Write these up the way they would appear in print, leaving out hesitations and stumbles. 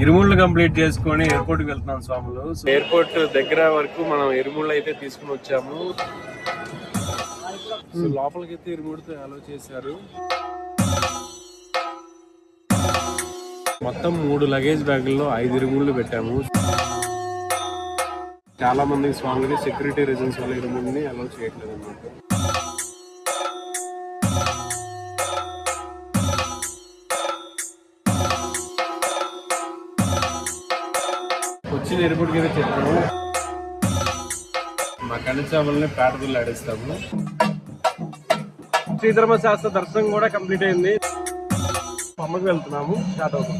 ఇరుముళ్ళు complete చేసుకొని airport కి వెళ్తున్నాం స్వాములు. సో ఎయిర్పోర్ట్ దగ్గర వరకు మనం ఇరుముళ్ళు అయితే తీసుకుని వచ్చాము. సో లోపలికి అయితే ఇరుముడితో అలో చేశారు. మొత్తం 3 లగేజ్ బ్యాగుల్లో 5 ఇరుముళ్ళు పెట్టాము. చాలా మంది స్వాములకి సెక్యూరిటీ రీజన్స్ వల్ల ఇరుముడిని అలో చేయట్లేదు అన్నమాట. వచ్చిన ఎయిర్పోర్ట్కి అయితే చెప్పాము. మా కనిచామల్ని పేటదుల్లు ఆడిస్తాము. శ్రీధర్మశాస్త్ర దర్శనం కూడా కంప్లీట్ అయింది. అమ్మకి వెళ్తున్నాము. స్టార్ట్ అవుతాం.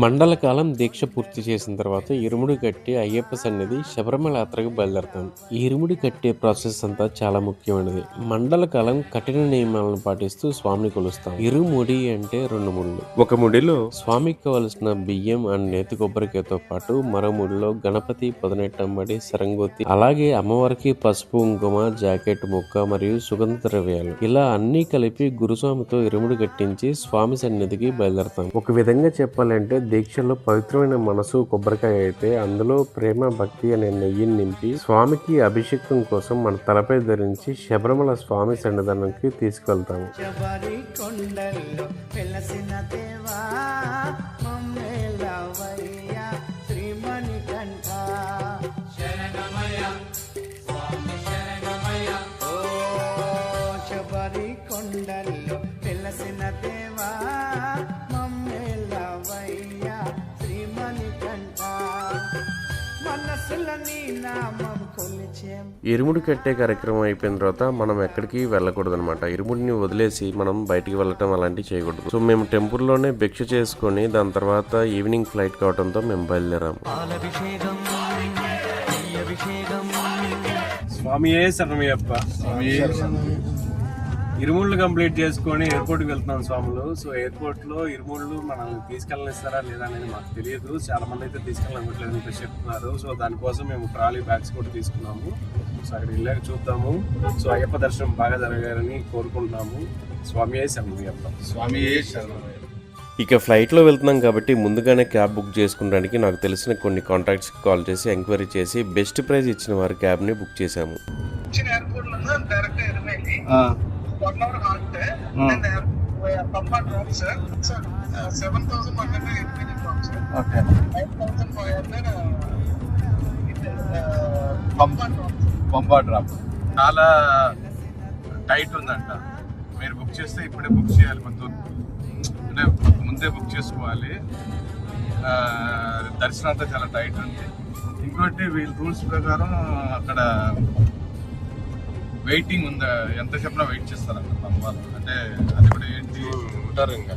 మండల కాలం దీక్ష పూర్తి చేసిన తర్వాత ఇరుముడి కట్టి అయ్యప్ప సన్నిధి శబరిమల యాత్రకు బయలుదేరతాం. ఈ ఇరుముడి కట్టే ప్రాసెస్ అంతా చాలా ముఖ్యమైనది. మండల కాలం కఠిన నియమాలను పాటిస్తూ స్వామిని కొలుస్తాం. ఇరుముడి అంటే 2 ముళ్ళు. ఒక ముడిలో స్వామికి కావలసిన బియ్యం అండ్ నేతి కొబ్బరికాయతో పాటు మరో ముడిలో గణపతి, పొదనెట్టంబడి, సరంగోతి, అలాగే అమ్మవారికి పసుపు, కుంకుమ, జాకెట్ ముక్క మరియు సుగంధ ద్రవ్యాలు, ఇలా అన్ని కలిపి గురుస్వామితో ఇరుముడి కట్టించి స్వామి సన్నిధికి బయలుదేరతాం. ఒక విధంగా చెప్పాలంటే దీక్షలో పవిత్రమైన మనసు కొబ్బరికాయ అయితే అందులో ప్రేమ, భక్తి అనే నెయ్యిని నింపి స్వామికి అభిషేకం కోసం మన తలపై ధరించి శబరిమల స్వామి సన్నిధానానికి తీసుకెళ్తాము. ఇరుముడి కట్టే కార్యక్రమం అయిపోయిన తర్వాత మనం ఎక్కడికి వెళ్ళకూడదు అనమాట. ఇరుముడిని వదిలేసి మనం బయటికి వెళ్ళటం అలాంటివి చేయకూడదు. సో మేము టెంపుల్లోనే భిక్ష చేసుకొని దాని తర్వాత ఈవినింగ్ ఫ్లైట్ కావడంతో మేము బయలుదేరాము. స్వామియే శరణమయ్యప్ప. ఇరుముళ్ళు కంప్లీట్ చేసుకొని ఎయిర్పోర్ట్ కి వెళ్తున్నాం స్వాములు. సో ఎయిర్పోర్ట్ లో ఇరుముళ్ళు మనల్ని తీసుకెళ్ళనిస్తారా లేదా అనేది మాకు తెలియదు. చాలా మంది అయితే తీసుకెళ్ళనివ్వట్లేదు అని చెప్తున్నారు. సో దానికోసం మేము ట్రాలీ బ్యాగ్స్ కూడా తీసుకున్నాము. సో అక్కడ వెళ్ళాక చూద్దాము. సో అయ్యప్ప దర్శనం బాగా జరగాలని కోరుకుంటున్నాము. స్వామియే శరణమయ్యప్ప. స్వామియే శరణమయ్యప్ప. ఇక ఫ్లైట్లో వెళ్తున్నాం కాబట్టి ముందుగానే క్యాబ్ బుక్ చేసుకోవడానికి నాకు తెలిసిన కొన్ని కాంటాక్ట్స్కి కాల్ చేసి ఎంక్వైరీ చేసి బెస్ట్ ప్రైస్ ఇచ్చిన వారి క్యాబ్ని బుక్ చేశాము. చాలా టైట్ ఉందంట. మీరు బుక్ చేస్తే ఇప్పుడే బుక్ చేయాలి. అంటే ముందే బుక్ చేసుకోవాలి. దర్శనం అంతా చాలా టైట్ ఉంది. ఇంకోటి వీళ్ళ రూల్స్ ప్రకారం అక్కడ వెయిటింగ్ ఉందా, ఎంత చెప్పినా వెయిట్ చేస్తారంట పంపాలి. అంటే అది కూడా ఏంటి ఉంటారు ఇంకా,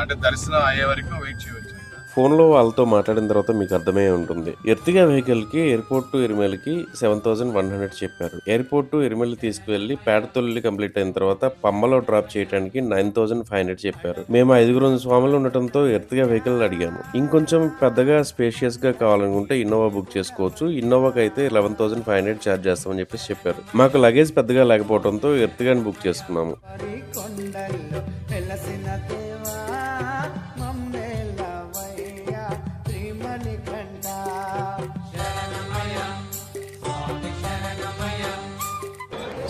అంటే దర్శనం అయ్యే వరకు వెయిట్ చేయవచ్చు. ఫోన్లో వాళ్ళతో మాట్లాడిన తర్వాత మీకు అర్థమే ఉంటుంది. ఎర్టిగా వెహికల్కి ఎయిర్పోర్ట్ టు ఇరిమేల్కి 7100 చెప్పారు. ఎయిర్పోర్ట్ టు ఇరిమేల్ తీసుకువెళ్ళి పేడతొల్లి కంప్లీట్ అయిన తర్వాత పంబలో డ్రాప్ చేయడానికి 9500 చెప్పారు. మేము 5 స్వాములు ఉండటంతో ఎర్టిగా వెహికల్ అడిగాము. ఇంకొంచెం పెద్దగా స్పేషియస్ గా కావాలనుకుంటే ఇన్నోవా బుక్ చేసుకోవచ్చు. ఇన్నోవాకి అయితే 11500 ఛార్జ్ చేస్తామని చెప్పారు. మాకు లగేజ్ పెద్దగా లేకపోవడంతో ఎర్టిగాని బుక్ చేసుకున్నాము.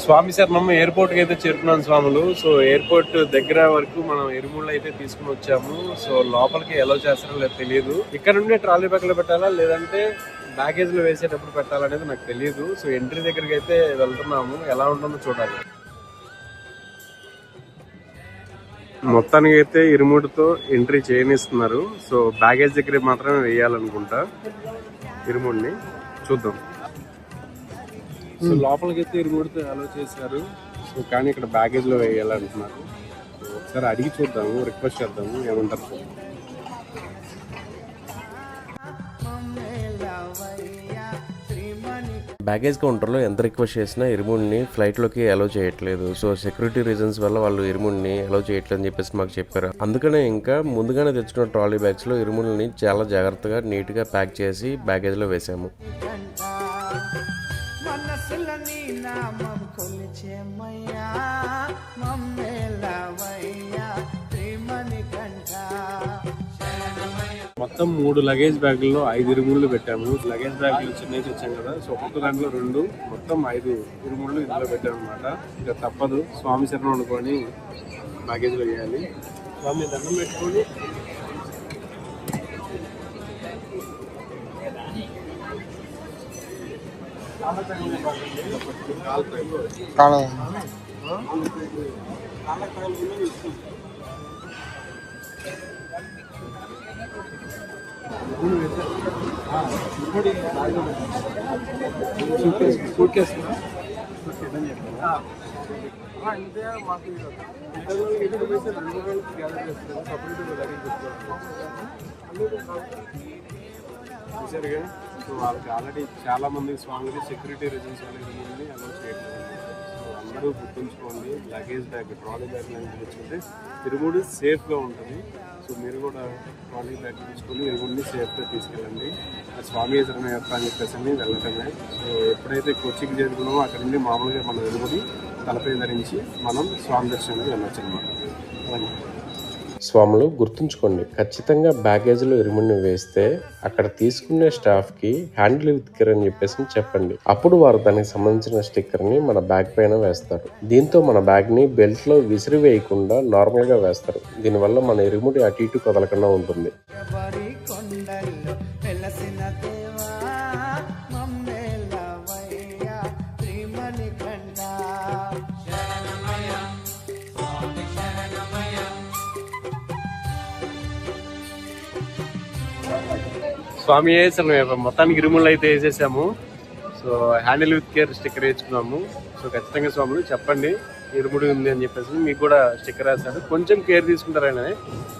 స్వామి శరణం ఎయిర్పోర్ట్ కి అయితే చేరుకున్నాం స్వాములు. సో ఎయిర్పోర్ట్ దగ్గర వరకు మనం ఇరుముళ్ళు అయితే తీసుకుని వచ్చాము. సో లోపలికి ఎలా చేస్తారో లేదు తెలియదు. ఇక్కడ నుండి ట్రాలీ బ్యాగ్ లో పెట్టాలా లేదంటే బ్యాగేజ్ లో వేసేటప్పుడు పెట్టాలనేది నాకు తెలియదు. సో ఎంట్రీ దగ్గరికి అయితే వెళ్తున్నాము. ఎలా ఉంటుందో చూడాలి. మొత్తానికి అయితే ఇరుముడితో ఎంట్రీ చేయనిస్తున్నారు. సో బ్యాగేజ్ దగ్గర మాత్రమే వేయాలనుకుంటా ఇరుముడిని. చూద్దాం. సో లోపలికి అయితే ఇరుముడితో అలో చేశారు. సో కానీ ఇక్కడ బ్యాగేజ్ లో వేయాలంటున్నారు. ఒకసారి అడిగి చూద్దాము, రిక్వెస్ట్ చేద్దాము ఏమంటారు. బ్యాగేజ్ కౌంటర్లో ఎంత రిక్వెస్ట్ చేసినా ఇరుముడిని ఫ్లైట్లోకి అలౌ చేయట్లేదు. సో సెక్యూరిటీ రీజన్స్ వల్ల వాళ్ళు ఇరుముడిని అలౌ చేయట్లేదు అని చెప్పేసి మాకు చెప్పారు. అందుకనే ఇంకా ముందుగానే తెచ్చుకున్న ట్రాలీ బ్యాగ్స్లో ఇరుముడిని చాలా జాగ్రత్తగా నీట్గా ప్యాక్ చేసి బ్యాగేజ్లో వేసాము. మొత్తం 3 లగేజ్ బ్యాగుల్లో 5 ఇరుముళ్ళు పెట్టాము. లగేజ్ బ్యాగులు చిన్నవి తెచ్చాం కదా, సో ఒక్కొక్క దాంట్లో 2 మొత్తం 5 ఇరుముళ్ళు ఇందులో పెట్టాము అనమాట. ఇక తప్పదు, స్వామి శరణం అనుకొని బ్యాగేజ్లో వేయాలి. స్వామి దండం పెట్టుకొని చూసారుగా. సో వాళ్ళకి ఆల్రెడీ చాలా మంది స్వామికి సెక్యూరిటీ రీజన్స్ వల్ల ఇరుముడిని అలౌ చేయట్లేదు. సో అందరూ గుర్తుంచుకోండి, లగేజ్ బ్యాగ్ ట్రాలీ బ్యాగ్ తెచ్చుకుంటే ఇరుముడి సేఫ్గా ఉంటుంది. సో మీరు కూడా ట్రాలీ బ్యాగ్ తీసుకొని ఇరుముడిని సేఫ్గా తీసుకెళ్ళండి. స్వామి శరణం అని చెప్పేసి వెళ్ళటమే. సో ఎప్పుడైతే కొచ్చికి చేరుకున్నామో అక్కడ నుండి మామూలుగా మనం ఇరుముడి తలపై ధరించి మనం స్వామి దర్శనానికి వెళ్ళొచ్చు అనమాట. స్వాములు గుర్తుంచుకోండి, ఖచ్చితంగా బ్యాగేజ్లో ఇరుముడిని వేస్తే అక్కడ తీసుకునే స్టాఫ్కి హ్యాండిల్ విత్ కేర్ అని చెప్పేసి చెప్పండి. అప్పుడు వారు దానికి సంబంధించిన స్టిక్కర్ని మన బ్యాగ్ పైన వేస్తారు. దీంతో మన బ్యాగ్ని బెల్ట్లో విసిరి వేయకుండా నార్మల్గా వేస్తారు. దీనివల్ల మన ఇరుముడి అటు ఇటు కదలకుండా ఉంటుంది. స్వామి శరణం మొత్తానికి ఇరుముళ్ళు అయితే వేసేసాము. So handle with care sticker వేసుకున్నాము. సో ఖచ్చితంగా స్వాములు చెప్పండి ఇరుముడి ఉంది అని చెప్పేసి, మీకు కూడా స్టిక్కర్ వేస్తాడు. కొంచెం కేర్ తీసుకుంటారని,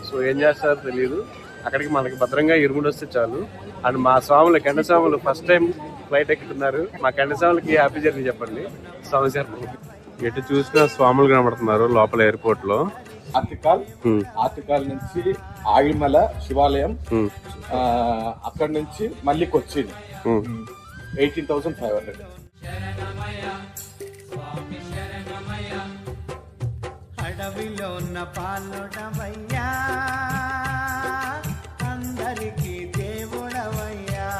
సో ఏం చేస్తారో తెలియదు. అక్కడికి మనకి భద్రంగా ఇరుముడి వస్తే చాలు. అండ్ మా స్వాములు కెండ స్వాములు ఫస్ట్ టైం ఫ్లైట్ ఎక్కుతున్నారు. మా కెండ స్వాములకి హ్యాపీ జర్నీ చెప్పండి. స్వామి శరణం. ఎటు చూసినా స్వాములు కనబడుతున్నారు లోపల ఎయిర్పోర్ట్ లో. ఆర్టికల్ నుంచి ఆగిమల శివాలయం, అక్కడ నుంచి మళ్ళీ కొచ్చిన్ 18,500. అడవిలో ఉన్న పాలుడవయ్యా, అందరికీ దేవుడవయ్యా.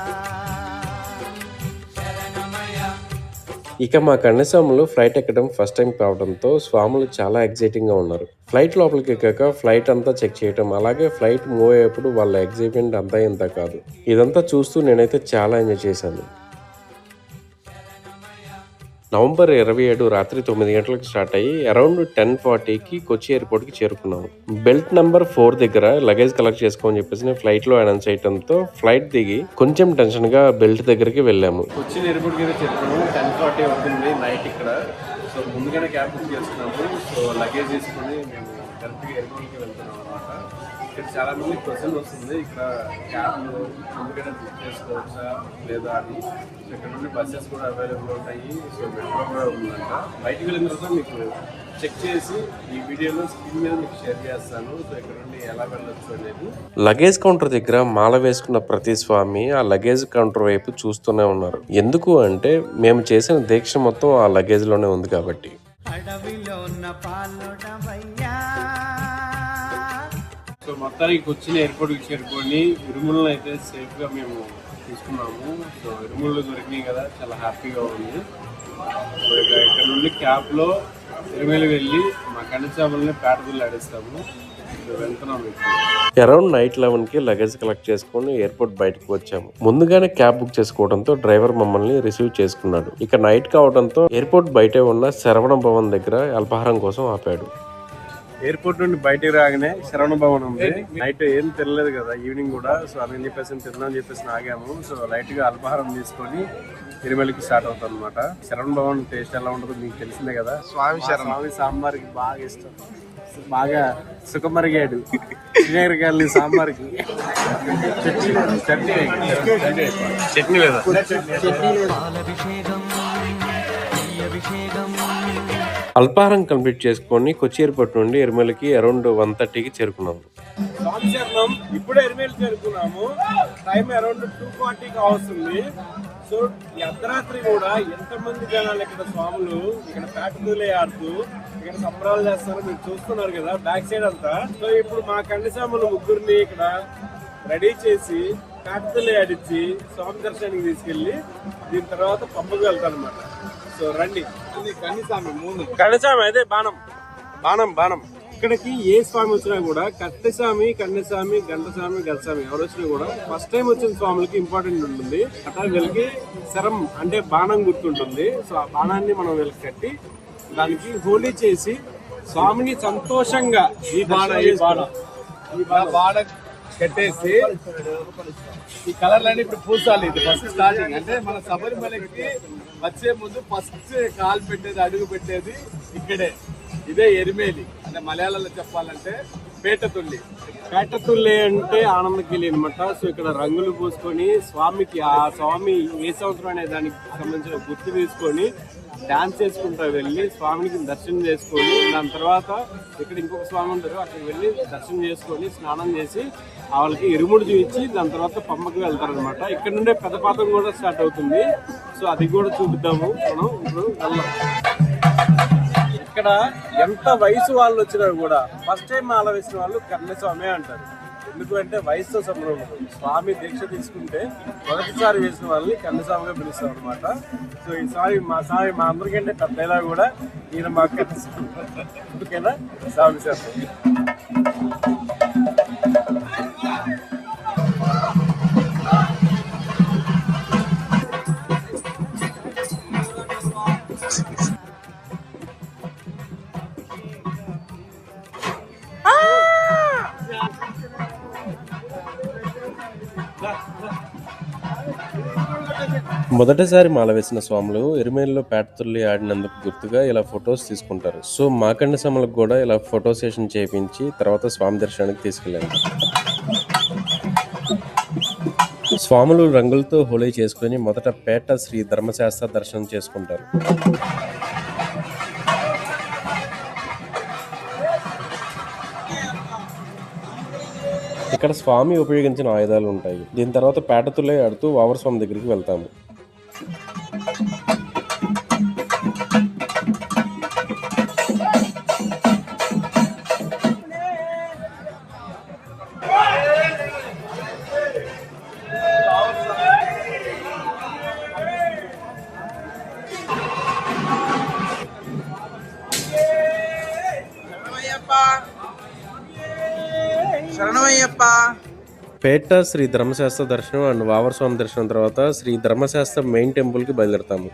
ఇక మా కన్యస్వాములు ఫ్లైట్ ఎక్కడం ఫస్ట్ టైం కావడంతో స్వాములు చాలా ఎక్సైటింగ్గా ఉన్నారు. ఫ్లైట్ లోపలికి ఎక్కాక ఫ్లైట్ అంతా చెక్ చేయటం, అలాగే ఫ్లైట్ మూవ్ అయ్యేప్పుడు వాళ్ళ ఎగ్జైట్మెంట్ అంతా ఇంత కాదు. ఇదంతా చూస్తూ నేనైతే చాలా ఎంజాయ్ చేశాను. నవంబర్ 27 రాత్రి 9 గంటలకు స్టార్ట్ అయ్యి అరౌండ్ 10:40కి కొచ్చి ఎయిర్పోర్ట్కి చేరుకున్నాము. బెల్ట్ నెంబర్ 4 దగ్గర లగేజ్ కలెక్ట్ చేసుకోమని చెప్పేసి ఫ్లైట్లో అనౌన్స్ చేయడంతో ఫ్లైట్ దిగి కొంచెం టెన్షన్గా బెల్ట్ దగ్గరికి వెళ్ళాము. కొచ్చి ఎయిర్పోర్ట్కి అయితే చేరుకున్నాము. 10:40 అవుతుంది నైట్ ఇక్కడ. సో ముందుగానే క్యాబ్ బుక్ చేసుకున్నాము. సో లగేజ్ తీసుకొని మేము కరెక్ట్గా ఎయిర్పోర్ట్కి వెళ్తున్నాం అనమాట. ఇక్కడ చాలా మంది క్వశ్చన్ వస్తుంది, ఇక్కడ క్యాబ్లు ముందుగానే బుక్ చేసుకోవచ్చా లేదా అని. సో ఇక్కడ నుండి బస్సెస్ కూడా అవైలబుల్ ఉంటాయి. సో మెట్రో కూడా ఉందంట. బయటికి వెళ్ళిన తర్వాత మీకు చెక్ చేసి ఈ వీడియోలో స్క్రీన్ మీద మీకు షేర్ చేస్తాను. సో ఇక్కడ నుండి ఎలా వెళ్ళొచ్చు అనేది. లగేజ్ కౌంటర్ దగ్గర మాల వేసుకున్న ప్రతి స్వామి ఆ లగేజ్ కౌంటర్ వైపు చూస్తూనే ఉన్నారు. ఎందుకు అంటే మేము చేసిన దీక్ష మొత్తం ఆ లగేజ్ లోనే ఉంది కాబట్టి. సో మొత్తానికి వచ్చిన ఎయిర్పోర్ట్కి చేరుకొని ఇరుములను అయితే సేఫ్గా మేము తీసుకున్నాము. సో ఇరుముళ్ళు దొరికినాయి కదా, చాలా హ్యాపీగా ఉంది. సో ఇక్కడ నుండి క్యాబ్లో తిరుమల వెళ్ళి మా కన్యస్వాములని పేటదులు ఆడిస్తాము. వెళ్తున్నాము. అరౌండ్ నైట్ 11కి లగేజ్ కలెక్ట్ చేసుకుని ఎయిర్పోర్ట్ బయటకు వచ్చాము. ముందుగానే క్యాబ్ బుక్ చేసుకోవడంతో డ్రైవర్ మమ్మల్ని రిసీవ్ చేసుకున్నాడు. ఇక నైట్ కావడంతో ఎయిర్పోర్ట్ బయటే ఉన్న శరవణ భవన్ దగ్గర అల్పాహారం కోసం ఆపాడు. ఎయిర్పోర్ట్ నుండి బయటకు రాగానే శరవణ భవన్ ఉంది. నైట్ ఏం తినలేదు కదా, ఈవినింగ్ కూడా. సో అని చెప్పేసి తిందామని చెప్పేసి ఆగాము. సో లైట్ గా అల్పాహారం తీసుకొని తిరుమలకి స్టార్ట్ అవుతాం అనమాట. శరవణ భవన్ టేస్ట్ ఎలా ఉంటుందో మీకు తెలిసిందే కదా. స్వామి సాంబార్కి బాగా ఇష్టం. బాగా సుఖమరిగాడు వినేరకాయలు సాంబార్కి. చట్నీ లేదా? అల్పాహారం కంప్లీట్ చేసుకొని కొచ్చి ఎయిర్పోర్ట్ నుండి ఎరుమలకి అరౌండ్ 1:30కి చేరుకున్నాము. స్వామిశరణం ఇప్పుడే ఎరిమేలు చేరుకున్నాము. టైం అరౌండ్ 2:40కి వస్తుంది. సో ఈ అర్ధరాత్రి కూడా ఎంతమంది జనాలు ఇక్కడ స్వాములు ఇక్కడ పేటదూలే ఆడుతూ ఇక్కడ సంబరాలు చేస్తారు. మీరు చూస్తున్నారు కదా బ్యాక్ సైడ్ అంతా. సో ఇప్పుడు మా కన్నిసాములు ముగ్గురిని ఇక్కడ రెడీ చేసి పేటదూలే ఆడిచ్చి స్వామి దర్శనానికి తీసుకెళ్లి దీని తర్వాత పంపకు వెళ్తారు అనమాట. సో రండి. కన్నిసామి అదే బాణం బాణం బాణం. ఇక్కడికి ఏ స్వామి వచ్చినా కూడా కట్టెస్వామి, కన్యస్వామి, గంటస్వామి, గతస్వామి ఎవరు వచ్చినా కూడా ఫస్ట్ టైం వచ్చిన స్వాములకి ఇంపార్టెంట్ ఉంటుంది. అట్లా వీళ్ళకి శరం అంటే బాణం గుర్తుంటుంది. సో ఆ బాణాన్ని మనం వీళ్ళకి కట్టి దానికి హోలీ చేసి స్వామిని సంతోషంగా ఈ బాణ కట్టేసి ఈ కలర్లన్నీ ఇప్పుడు పూసాలి. ఇది ఫస్ట్ స్టార్టింగ్. అంటే మన శబరిమలకి వచ్చే ముందు ఫస్ట్ కాలు పెట్టేది, అడుగు పెట్టేది ఇక్కడే. ఇదే ఎరిమేలి అంటే మలయాళంలో చెప్పాలంటే పేటతుల్లి. పేటతుల్లి అంటే ఆనందకిలి అనమాట. సో ఇక్కడ రంగులు పూసుకొని స్వామికి ఆ స్వామి ఏ సంవత్సరం అనే దానికి సంబంధించిన గుర్తు తీసుకొని డాన్స్ చేసుకుంటా వెళ్ళి స్వామికి దర్శనం చేసుకొని దాని తర్వాత ఇక్కడ ఇంకొక స్వామి ఉంటారు అక్కడికి వెళ్ళి దర్శనం చేసుకొని స్నానం చేసి వాళ్ళకి ఇరుముడు చూపించి దాని తర్వాత పంపకి వెళ్తారనమాట. ఇక్కడ నుండే పెద్దపాతం కూడా స్టార్ట్ అవుతుంది. సో అది కూడా చూపిద్దాము మనం ఇప్పుడు వెళ్దాం. ఇక్కడ ఎంత వయసు వాళ్ళు వచ్చినా కూడా ఫస్ట్ టైం మాల వేసిన వాళ్ళు కన్యస్వామి అంటారు. ఎందుకు అంటే వయసుతో సంబంధం ఉండదు. స్వామి దీక్ష తీసుకుంటే మొదటిసారి వేసిన వాళ్ళని కన్యస్వామిగా పిలుస్తాం అనమాట. సో ఈసారి మా అందరికంటే పెద్దలా కూడా ఈయన మా కన్యస్వామి. ఓకేనా? స్వామి సార్ మొదటిసారి మాల వేసిన స్వాములు ఎరుమేలిలో పేటతుల్లి ఆడినందుకు గుర్తుగా ఇలా ఫొటోస్ తీసుకుంటారు. సో మా కన్యస్వాములకు కూడా ఇలా ఫోటో సెషన్ చేయించి తర్వాత స్వామి దర్శనానికి తీసుకెళ్ళాము. స్వాములు రంగులతో హోలీ చేసుకుని మొదట పేట శ్రీ ధర్మశాస్త్ర దర్శనం చేసుకుంటారు. ఇక్కడ స్వామి ఉపయోగించిన ఆయుధాలు ఉంటాయి. దీని తర్వాత పేటతులే ఆడుతూ వావర స్వామి దగ్గరికి వెళ్తాము. పేట శ్రీ ధర్మశాస్త్ర దర్శనం అండ్ వావర స్వామి దర్శనం తర్వాత శ్రీ ధర్మశాస్త్ర మెయిన్ టెంపుల్ కి బయలుదేరతాము.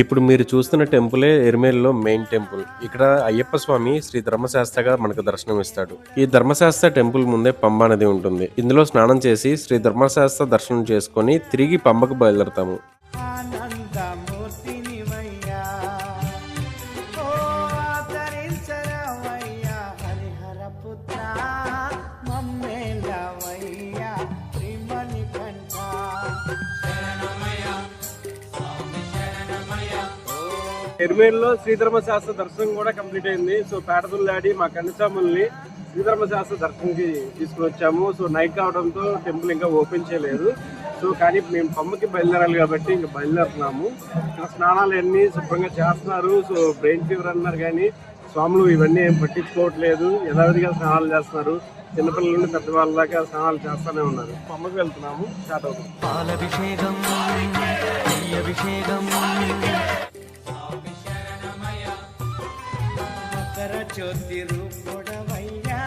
ఇప్పుడు మీరు చూస్తున్న టెంపులే ఎరుమేలిలో మెయిన్ టెంపుల్. ఇక్కడ అయ్యప్ప స్వామి శ్రీ ధర్మశాస్త్రగా మనకు దర్శనం ఇస్తాడు. ఈ ధర్మశాస్త్ర టెంపుల్ ముందే పంబా నది ఉంటుంది. ఇందులో స్నానం చేసి శ్రీ ధర్మశాస్త్ర దర్శనం చేసుకొని తిరిగి పంబకు బయలుదేరతాము. ఎరుమేలిలో శ్రీధర్మశాస్త్ర దర్శనం కూడా కంప్లీట్ అయింది. సో పేటతుల్లాడి మా కన్యస్వాముల్ని శ్రీధర్మశాస్త్ర దర్శనంకి తీసుకుని వచ్చాము. సో నైట్ కావడంతో టెంపుల్ ఇంకా ఓపెన్ చేయలేదు. సో కానీ మేము పంపకి బయలుదేరాలి కాబట్టి ఇంకా బయలుదేరుతున్నాము. ఇక్కడ స్నానాలు అన్నీ శుభ్రంగా చేస్తున్నారు. సో బ్రెయిన్ ఫీవర్ అన్నారు కానీ స్వాములు ఇవన్నీ ఏం పట్టించుకోవట్లేదు. యథావిధిగా స్నానాలు చేస్తున్నారు. చిన్నపిల్లల నుండి పెద్దవాళ్ళ దాకా స్నానాలు చేస్తూనే ఉన్నారు. పంపకి వెళ్తున్నాము. స్టార్ట్ అవుతుంది. జ్యోతి రూపుడవయ్యా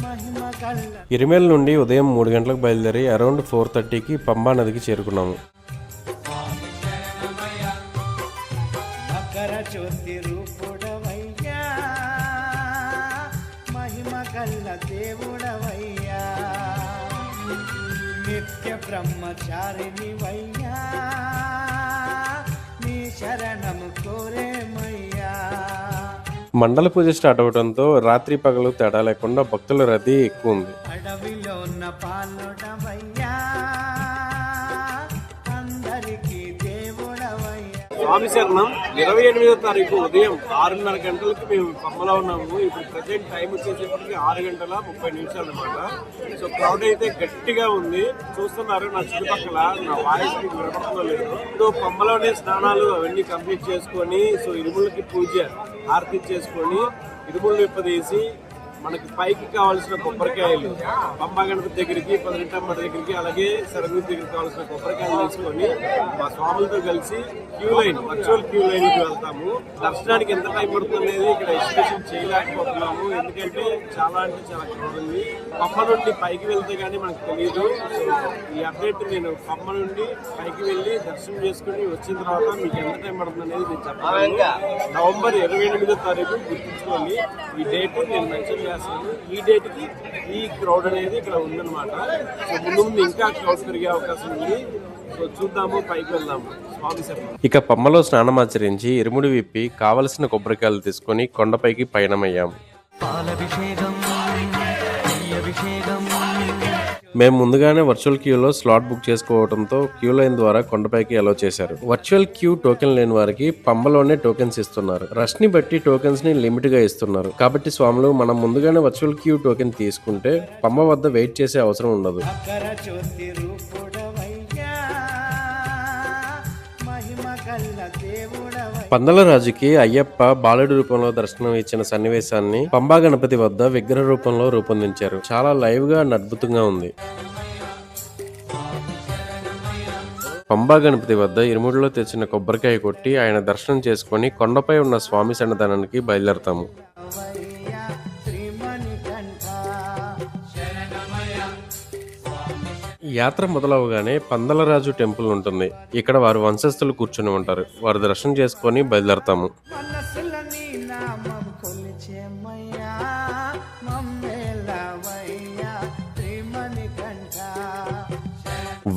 మహిమ ఇరిమేల్ నుండి ఉదయం 3 గంటలకు బయలుదేరి అరౌండ్ 4:30కి పంబా నదికి చేరుకున్నాము. మకర జ్యోతి రూపుడవయ్యా, మహిమ కల్ల దేవుడవయ్యా, నిత్య బ్రహ్మచారిని వయ్యా, నీ శరణము కోరేమయ్యా. మండల పూజ స్టార్ట్ అవడంతో రాత్రి పగలు తేడా లేకుండా భక్తుల రద్దీ ఎక్కువ ఉంది. అడవిలో ఉన్న పాలుడవయ్యా, అందరికీ దేవుడవయ్యా. స్వామి శరణం. 28వ తారీఖు ఉదయం 6:30 గంటలకు మేము పంబలో ఉన్నాము. ఇప్పుడు ప్రజెంట్ టైం వచ్చేసేపటికి 6:30 అనమాట. సో క్రౌడ్ అయితే గట్టిగా ఉంది, చూస్తున్నారు నా చుట్టుపక్కల. నా వాయిస్ మీకు వినపడుతుందో లేదు. సో పంబలోనే స్నానాలు అవన్నీ కంప్లీట్ చేసుకొని, సో ఇరుములకి పూజ ఆరతి చేసుకొని, ఇరుములు విప్పదీసి మనకి పైకి కావాల్సిన కొబ్బరికాయలు పంబా గణపతి దగ్గరికి, 18 దగ్గరికి, అలాగే సరగుడి దగ్గరికి కావాల్సిన కొబ్బరికాయలు తీసుకొని మా స్వాములతో కలిసి వర్చువల్ క్యూ లైన్ కి వెళ్తాము. దర్శనానికి ఎంత టైం పడుతుంది అనేది ఇక్కడ ఎస్టిమేషన్ చేయలేకపోతున్నాము, ఎందుకంటే చాలా అంటే చాలా క్రౌడ్ ఉంది. పంబ నుండి పైకి వెళ్తే గానీ మనకు తెలియదు. ఈ అప్డేట్ నేను పంబ నుండి పైకి వెళ్ళి దర్శనం చేసుకుని వచ్చిన తర్వాత మీకు ఎంత టైం పడుతుంది అనేది నేను చెప్తాను. నవంబర్ 28వ తారీఖు గుర్తుంచుకోండి, ఈ డేట్ నేను మెన్షన్ చేస్తాను. ఈ డేట్ కి ఈ క్రౌడ్ అనేది ఇక్కడ ఉందన్నమాట. సో ముందు ముందు ఇంకా క్రౌడ్ పెరిగే అవకాశం ఉంది. సో చూద్దాము, పైకి వెళ్దాము. స్వామి శరణం. ఇక పంబలో స్నానం ఆచరించి ఇరుముడి విప్పి కావలసిన కొబ్బరికాయలు తీసుకొని కొండపైకి పయనమయ్యాము. మేము ముందుగానే వర్చువల్ క్యూలో స్లాట్ బుక్ చేసుకోవడంతో క్యూ లైన్ ద్వారా కొండపైకి అలౌ చేశారు. వర్చువల్ క్యూ టోకెన్ లేని వారికి పంబలోనే టోకెన్స్ ఇస్తున్నారు. రష్ ని బట్టి టోకెన్స్ ని లిమిట్ గా ఇస్తున్నారు. కాబట్టి స్వాములు మనం ముందుగానే వర్చువల్ క్యూ టోకెన్ తీసుకుంటే పంబ వద్ద వెయిట్ చేసే అవసరం ఉండదు. మకర జ్యోతి రూపుడవయ్యా, మహిమ కల్ల దేవుడవయ్యా. పందల రాజుకి అయ్యప్ప బాలుడి రూపంలో దర్శనం ఇచ్చిన సన్నివేశాన్ని పంబా గణపతి వద్ద విగ్రహ రూపంలో రూపొందించారు. చాలా లైవ్ గా అద్భుతంగా ఉంది. పంబా గణపతి వద్ద ఇరుముడిలో తెచ్చిన కొబ్బరికాయ కొట్టి ఆయన దర్శనం చేసుకుని కొండపై ఉన్న స్వామి సన్నిధానానికి బయలుదేరతాము. యాత్ర మొదలవగానే పందలరాజు టెంపుల్ ఉంటుంది. ఇక్కడ వారు వంశస్థులు కూర్చొని ఉంటారు. వారు దర్శనం చేసుకొని బయలుదేరతాము.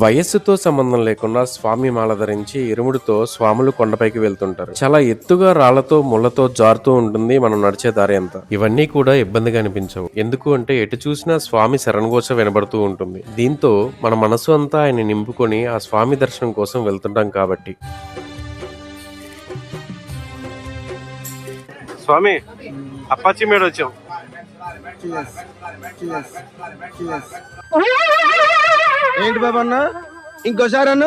వయస్సుతో సంబంధం లేకుండా స్వామి మాల ధరించి ఇరుముడితో స్వాములు కొండపైకి వెళ్తుంటారు. చాలా ఎత్తుగా రాళ్లతో ముళ్లతో జారుతూ ఉంటుంది మనం నడిచే దారి అంతా. ఇవన్నీ కూడా ఇబ్బందిగా అనిపించవు, ఎందుకు అంటే ఎటు చూసినా స్వామి శరణఘోష వినబడుతూ ఉంటుంది. దీంతో మన మనసు అంతా ఆయన నింపుకొని ఆ స్వామి దర్శనం కోసం వెళ్తుంటాం కాబట్టి. స్వామి అప్పాచి మేడ వచ్చాం. ఏంటి బాబా అన్న, ఇంకోసారి అన్న.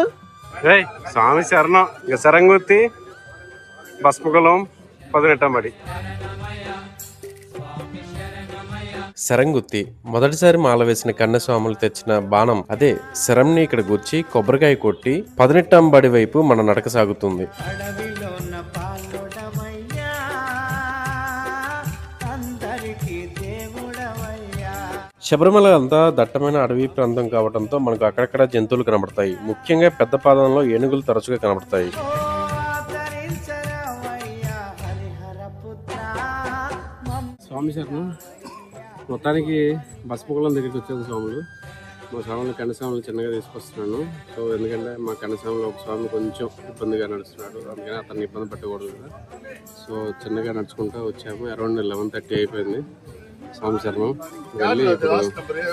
స్వామి శరణం. ఇక సరంగుత్తి, భస్మకులం, 18 శరంగుత్తి మొదటిసారి మాల వేసిన కన్నస్వాములు తెచ్చిన బాణం అదే శరంని ఇక్కడ గుచ్చి కొబ్బరికాయ కొట్టి 18 వైపు మన నడక సాగుతుంది. శబరిమల అంతా దట్టమైన అడవి ప్రాంతం కావడంతో మనకు అక్కడక్కడ జంతువులు కనబడతాయి. ముఖ్యంగా పెద్ద పాదంలో ఏనుగులు తరచుగా కనబడతాయి. స్వామి శరణం. మొత్తానికి భస్మకులం దగ్గరికి వచ్చాము స్వాములు. మా స్వాములు కన్నస్వాములు చిన్నగా తీసుకొస్తున్నాను. సో ఎందుకంటే మా కన్నస్వాములు ఒక స్వామి కొంచెం ఇబ్బందిగా నడుస్తున్నాడు, అందుకని అతన్ని ఇబ్బంది పెట్టకూడదు కదా. సో చిన్నగా నడుచుకుంటూ వచ్చాము. అరౌండ్ 11:30 అయిపోయింది. స్వామి శరణం. వెళ్ళి ఇప్పుడు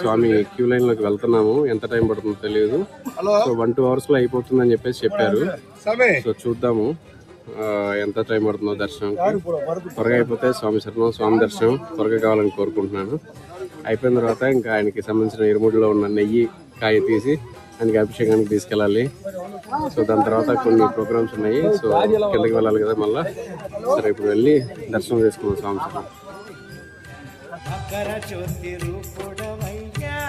స్వామి క్యూ లైన్ లోకి వెళ్తున్నాము. ఎంత టైం పడుతుందో తెలియదు. సో 1-2 అవర్స్ లో అయిపోతుందని చెప్పేసి చెప్పారు. సో చూద్దాము ఎంత టైం పడుతుందో దర్శనం. త్వరగా అయిపోతే స్వామి శరణం, స్వామి దర్శనం త్వరగా కావాలని కోరుకుంటున్నాను. అయిపోయిన తర్వాత ఇంకా ఆయనకి సంబంధించిన ఇరుముడిలో ఉన్న నెయ్యి కాయ తీసి ఆయనకి అభిషేకానికి తీసుకెళ్ళాలి. సో దాని తర్వాత కొన్ని ప్రోగ్రామ్స్ ఉన్నాయి. సో కిందకి వెళ్ళాలి కదా మళ్ళా. సరే ఇప్పుడు వెళ్ళి దర్శనం చేసుకున్నాం స్వామి శరణం. మకర జ్యోతి రూపుడవయ్యా,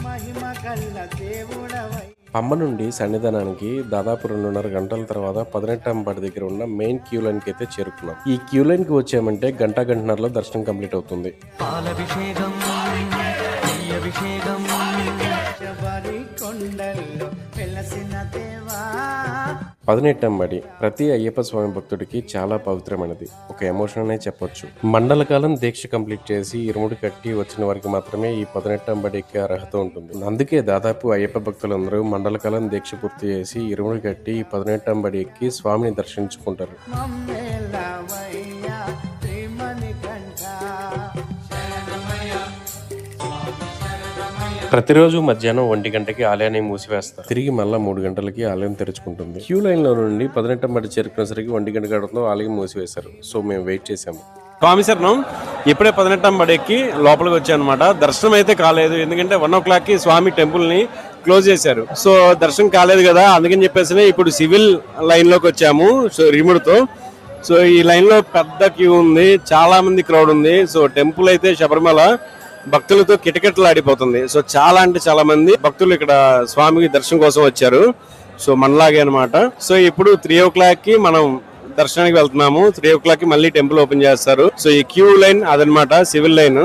మహిమ కల్ల దేవుడవయ్యా. పంబ నుండి సన్నిధానానికి దాదాపు 2.5 గంటల తర్వాత 18 దగ్గర ఉన్న మెయిన్ క్యూ లైన్ కి అయితే చేరుకున్నాం. ఈ క్యూ లైన్ కి వచ్చామంటే గంటన్నరలో దర్శనం కంప్లీట్ అవుతుంది. శబరి కొండల్లో వెలసిన దేవా 18 ప్రతి అయ్యప్ప స్వామి భక్తుడికి చాలా పవిత్రమైనది, ఒక ఎమోషన్ అనే చెప్పొచ్చు. మండల కాలం దీక్ష కంప్లీట్ చేసి ఇరుముడి కట్టి వచ్చిన వారికి మాత్రమే ఈ 18 ఎక్కే అర్హత ఉంటుంది. అందుకే దాదాపు అయ్యప్ప భక్తులందరూ మండల కాలం దీక్ష పూర్తి చేసి ఇరుముడి కట్టి 18 ఎక్కి స్వామిని దర్శించుకుంటారు. మమ్మేలవయ్యా శ్రీమణి కంఠ ప్రతిరోజు మధ్యాహ్నం 1 గంటకి ఆలయాన్ని మూసివేస్తారు. తిరిగి మళ్ళా 3 గంటలకి ఆలయం తెరుచుకుంటుంది. క్యూ లైన్ లో నుండి 18 చేరుకునేసరికి 1 గంట గడపలో ఆలయం మూసివేశారు. సో మేము వెయిట్ చేసాము. స్వామి శరణం. ఇప్పుడే 18 ఎక్కి లోపలికి వచ్చానమాట. దర్శనం అయితే కాలేదు, ఎందుకంటే 1 o'clockకి స్వామి టెంపుల్ ని క్లోజ్ చేశారు. సో దర్శనం కాలేదు కదా, అందుకని చెప్పేసి ఇప్పుడు సివిల్ లైన్ లోకి వచ్చాము. సో ఇరుముడితో సో ఈ లైన్ లో పెద్ద క్యూ ఉంది, చాలా మంది క్రౌడ్ ఉంది. సో టెంపుల్ అయితే శబరిమల భక్తులతో కిటకిటలాడిపోతుంది. సో చాలా అంటే చాలా మంది భక్తులు ఇక్కడ స్వామికి దర్శనం కోసం వచ్చారు. సో మనలాగే అనమాట. సో ఇప్పుడు 3 o'clockకి మనం దర్శనానికి వెళ్తున్నాము. 3 o'clockకి మళ్ళీ టెంపుల్ ఓపెన్ చేస్తారు. సో ఈ క్యూ లైన్ అదనమాట, సివిల్ లైన్.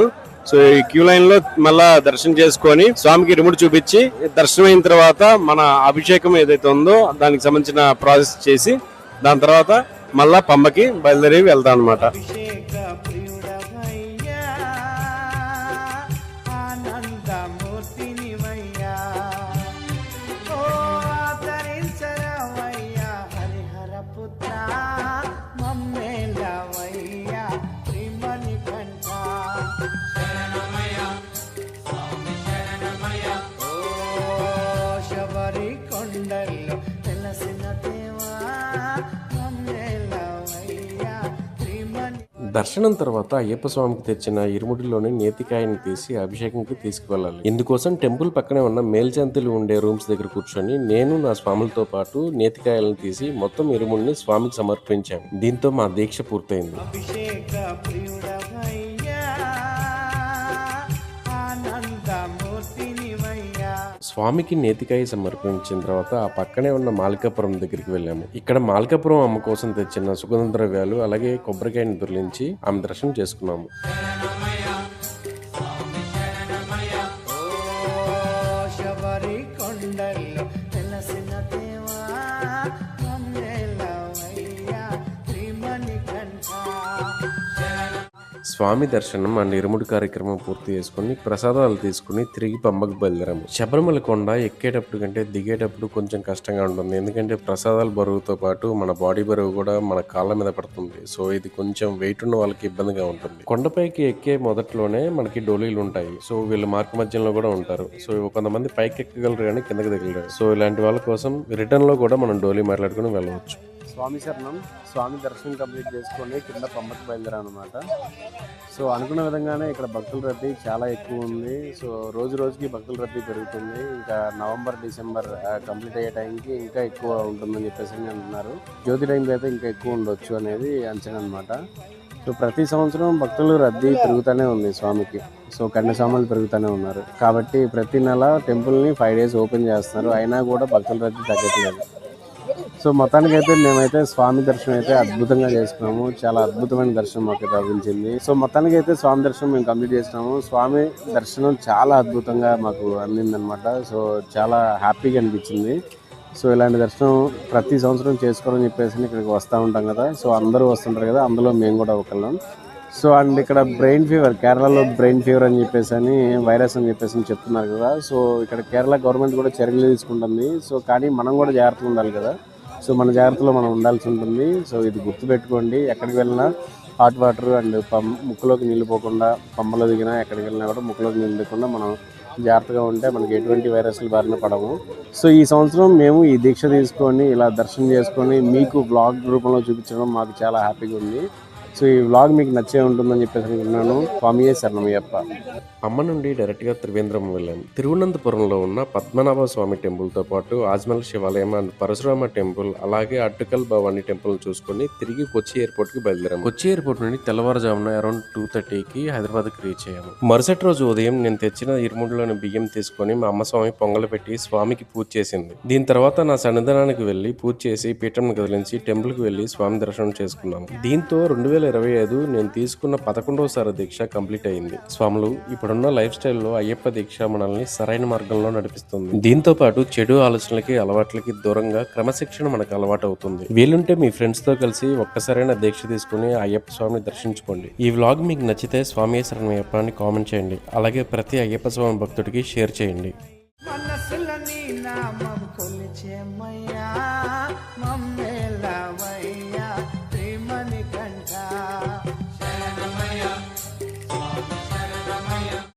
సో ఈ క్యూ లైన్ లో మళ్ళా దర్శనం చేసుకొని స్వామికి ఇరుముడి చూపించి దర్శనం అయిన తర్వాత మన అభిషేకం ఏదైతే ఉందో దానికి సంబంధించిన ప్రాసెస్ చేసి దాని తర్వాత మళ్ళా పంబకి బయలుదేరి వెళ్తాం అనమాట. అభిషేక ప్రియుడవయ్యా ఆనందమూర్తినివయ్యా ఓ ఆదరించరవయ్యా హరిహర పుత్ర మమ్మేలవయ్యా శ్రీమణి కంఠ ఓ శబరి కొండల్లో వెలసిన దేవా మమ్మేలవయ్యా శ్రీమణి దర్శనం తర్వాత అయ్యప్ప స్వామికి తెచ్చిన ఇరుముడిలోని నేతికాయని తీసి అభిషేకంకి తీసుకువెళ్ళాలి. ఇందుకోసం టెంపుల్ పక్కనే ఉన్న మేల్జంతులు ఉండే రూమ్స్ దగ్గర కూర్చొని నేను నా స్వాములతో పాటు నేతికాయలను తీసి మొత్తం ఇరుముడిని స్వామికి సమర్పించాము. దీంతో మా దీక్ష పూర్తయింది. అభిషేక ప్రియుడవయ్యా ఆనందమూర్తినివయ్యా స్వామికి నేతికాయ సమర్పించిన తర్వాత ఆ పక్కనే ఉన్న మాలికాపురం దగ్గరికి వెళ్ళాము. ఇక్కడ మాలికాపురం అమ్మ కోసం తెచ్చిన సుగంధ ద్రవ్యాలు అలాగే కొబ్బరికాయని దొర్లించి ఆమె దర్శనం చేసుకున్నాము. ఓ శబరి కొండల్లో వెలసిన దేవా మమ్మేలవయ్యా శ్రీమణి కంఠ స్వామి దర్శనం అండ్ ఇరుముడి కార్యక్రమం పూర్తి చేసుకుని ప్రసాదాలు తీసుకుని తిరిగి పంబకు బయలుదేరాము. శబరిమల కొండ ఎక్కేటప్పుడు కంటే దిగేటప్పుడు కొంచెం కష్టంగా ఉంటుంది, ఎందుకంటే ప్రసాదాల బరువుతో పాటు మన బాడీ బరువు కూడా మన కాళ్ళ మీద పడుతుంది. సో ఇది కొంచెం వెయిట్ ఉన్న వాళ్ళకి ఇబ్బందిగా ఉంటుంది. కొండపైకి ఎక్కే మొదట్లోనే మనకి డోలీలు ఉంటాయి. సో వీళ్ళు మార్గ మధ్యంలో కూడా ఉంటారు. సో కొంతమంది పైకి ఎక్కగలరు కానీ కిందకి దిగలేరు. సో ఇలాంటి వాళ్ళ కోసం రిటర్న్ లో కూడా మనం డోలీ మాట్లాడుకుని వెళ్ళవచ్చు. స్వామి శరణం. స్వామి దర్శనం కంప్లీట్ చేసుకొని కింద పంబకి బయలుదేరాం అనమాట. సో అనుకున్న విధంగానే ఇక్కడ భక్తుల రద్దీ చాలా ఎక్కువ ఉంది. సో రోజు రోజుకి భక్తుల రద్దీ పెరుగుతుంది. ఇంకా నవంబర్ డిసెంబర్ కంప్లీట్ అయ్యే టైంకి ఇంకా ఎక్కువ ఉంటుందని చెప్పేసి అంటున్నారు. జ్యోతి టైంకి అయితే ఇంకా ఎక్కువ ఉండొచ్చు అనేది అంచనా అనమాట. సో ప్రతి సంవత్సరం భక్తులు రద్దీ పెరుగుతూనే ఉంది స్వామికి. సో కన్యాస్వాములు పెరుగుతూనే ఉన్నారు కాబట్టి ప్రతి నెల టెంపుల్ని 5 days ఓపెన్ చేస్తున్నారు. అయినా కూడా భక్తుల రద్దీ తగ్గట్లేదు. సో మొత్తానికైతే మేమైతే స్వామి దర్శనం అయితే అద్భుతంగా చేసుకున్నాము. చాలా అద్భుతమైన దర్శనం మాకు లభించింది. సో మొత్తానికైతే స్వామి దర్శనం మేము కంప్లీట్ చేసినాము. స్వామి దర్శనం చాలా అద్భుతంగా మాకు అందిందనమాట. సో చాలా హ్యాపీగా అనిపించింది. సో ఇలాంటి దర్శనం ప్రతి సంవత్సరం చేసుకోవాలని చెప్పేసి ఇక్కడికి వస్తూ ఉంటాం కదా. సో అందరూ వస్తుంటారు కదా, అందులో మేము కూడా ఒకళ్ళం. సో అండ్ ఇక్కడ బ్రెయిన్ ఫీవర్, కేరళలో బ్రెయిన్ ఫీవర్ అని చెప్పేసి వైరస్ అని చెప్పేసి చెప్తున్నారు కదా. సో ఇక్కడ కేరళ గవర్నమెంట్ కూడా చర్యలు తీసుకుంటుంది. సో కానీ మనం కూడా జాగ్రత్తగా ఉండాలి కదా. సో మన జాగ్రత్తలో మనం ఉండాల్సి ఉంటుంది. సో ఇది గుర్తుపెట్టుకోండి. ఎక్కడికి వెళ్ళినా హాట్ వాటర్ అండ్ ముక్కులోకి నీళ్ళు పోకుండా, పంపలో దిగినా ఎక్కడికి వెళ్ళినా కూడా ముక్కులోకి నీళ్ళు లేకుండా మనం జాగ్రత్తగా ఉంటే మనకి ఎటువంటి వైరస్లు బారిన పడవు. సో ఈ సంవత్సరం మేము ఈ దీక్ష తీసుకొని ఇలా దర్శనం చేసుకొని మీకు బ్లాగ్ రూపంలో చూపించడం మాకు చాలా హ్యాపీగా ఉంది. సో ఈ వ్లాగ్ మీకు నచ్చే ఉంటుందని చెప్పేసి అనుకుంటున్నాను. స్వామియే శరణమయ్యప్ప. అమ్మ నుండి డైరెక్ట్గా త్రివేంద్రం వెళ్ళాం. తిరువనంతపురంలో ఉన్న పద్మనాభ స్వామి టెంపుల్తో పాటు ఆజ్మల్ శివాలయం అండ్ పరశురామ టెంపుల్, అలాగే అట్టుకల్ భవానీ టెంపుల్ చూసుకొని తిరిగి కొచ్చి ఎయిర్పోర్ట్కి బయలుదేరాం. కొచ్చి ఎయిర్పోర్ట్ నుండి తెల్లవారుజామున అరౌండ్ 2:30కి హైదరాబాద్కి రీచ్ అయ్యాము. మరుసటి రోజు ఉదయం నేను తెచ్చిన ఇరుముడిలోని బియ్యం తీసుకొని మా అమ్మ స్వామి పొంగలు పెట్టి స్వామికి పూజ చేసింది. దీని తర్వాత నా సన్నిధానానికి వెళ్లి పూజ చేసి పీఠం కదిలించి టెంపుల్కి వెళ్లి స్వామి దర్శనం చేసుకున్నాను. దీంతో 2025 నేను తీసుకున్న 11వ దీక్ష కంప్లీట్ అయింది. స్వాములు, ఇప్పుడున్న లైఫ్ స్టైల్లో అయ్యప్ప దీక్ష మనల్ని సరైన మార్గంలో నడిపిస్తుంది. దీంతో పాటు చెడు ఆలోచనలకి అలవాట్లకి దూరంగా క్రమశిక్షణ మనకు అలవాటు అవుతుంది. వీలుంటే మీ ఫ్రెండ్స్ తో కలిసి ఒక్కసారైనా దీక్ష తీసుకుని అయ్యప్ప స్వామిని దర్శించుకోండి. ఈ వ్లాగ్ మీకు నచ్చితే స్వామి శరణమయ్యప్ప అని కామెంట్ చేయండి. అలాగే ప్రతి అయ్యప్ప స్వామి భక్తుడికి షేర్ చేయండి. మనసుల నీ నామం కొలిచేమయ్యా మమ్మే